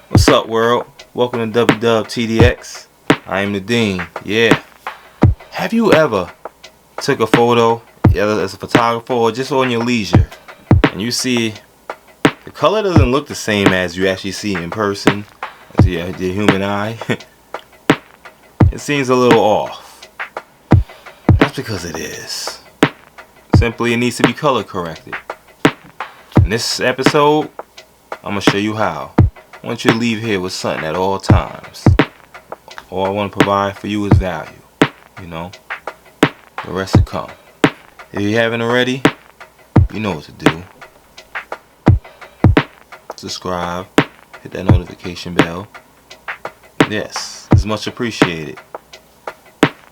What's up, world? Welcome to Wttdx. I am the Dean. Yeah. Have you ever took a photo, either as a photographer or just on your leisure, and you see the color doesn't look the same as you actually see in person, to your human eye? It seems a little off. That's because it is. Simply, it needs to be color corrected. In this episode, I'm going to show you how. I want you to leave here with something at all times. All I want to provide for you is value. You know, the rest will come. If you haven't already, you know what to do. Subscribe, hit that notification bell. Yes, it's much appreciated.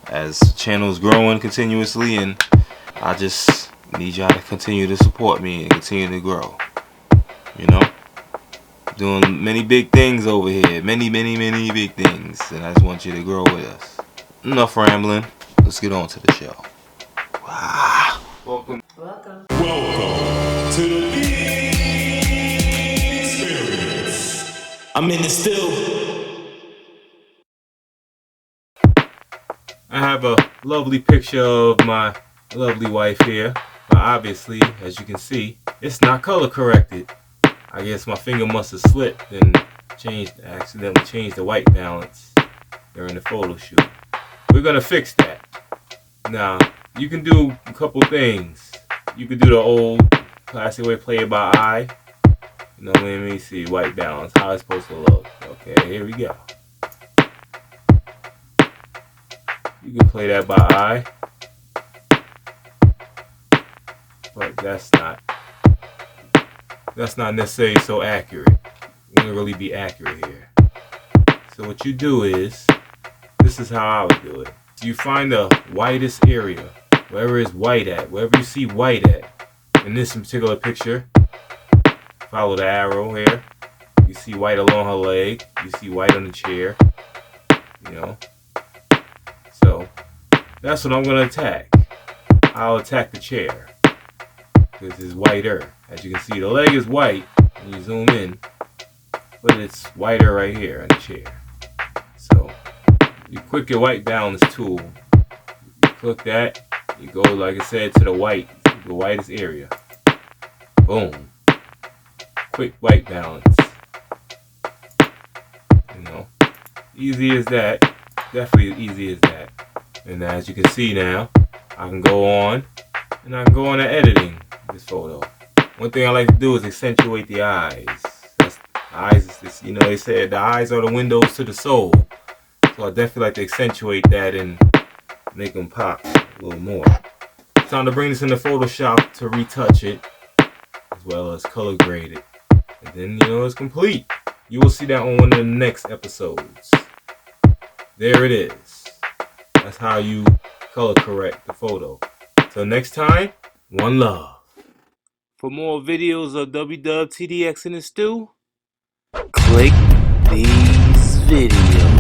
As the channel is growing continuously, and I just need y'all to continue to support me and continue to grow. You know, doing many big things over here, many big things, and I just want you to grow with us. Enough rambling. Let's get on to the show. Wow. Welcome to the DEEEAAANXperience. I'm in it still. I have a lovely picture of my lovely wife here, but obviously, as you can see, it's not color corrected. I guess my finger must have slipped and accidentally changed the white balance during the photo shoot. We're gonna fix that. Now, you can do a couple things. You can do the old classic way, play it by eye. You know, let me see, white balance, how it's supposed to look. Okay, here we go. You can play that by eye, but that's not necessarily so accurate. It won't really be accurate here. So what you do is, this is how I would do it. You find the whitest area, wherever it's white at, wherever you see white at. In this particular picture, follow the arrow here. You see white along her leg. You see white on the chair. You know. So that's what I'm going to attack. I'll attack the chair. This is whiter. As you can see, the leg is white when you zoom in, but it's whiter right here in the chair. So you click your white balance tool. You click that. You go, like I said, to the whitest area. Boom. Quick white balance. You know, easy as that. Definitely as easy as that. And as you can see now, I can go on and I can go on to editing this photo. One thing I like to do is accentuate the eyes. Eyes, you know, they said the eyes are the windows to the soul. So I definitely like to accentuate that and make them pop a little more. It's time to bring this into Photoshop to retouch it, as well as color grade it. And then, you know, it's complete. You will see that on one of the next episodes. There it is. That's how you color correct the photo. Till next time, one love. For more videos of Wttdx in the stew, click these videos.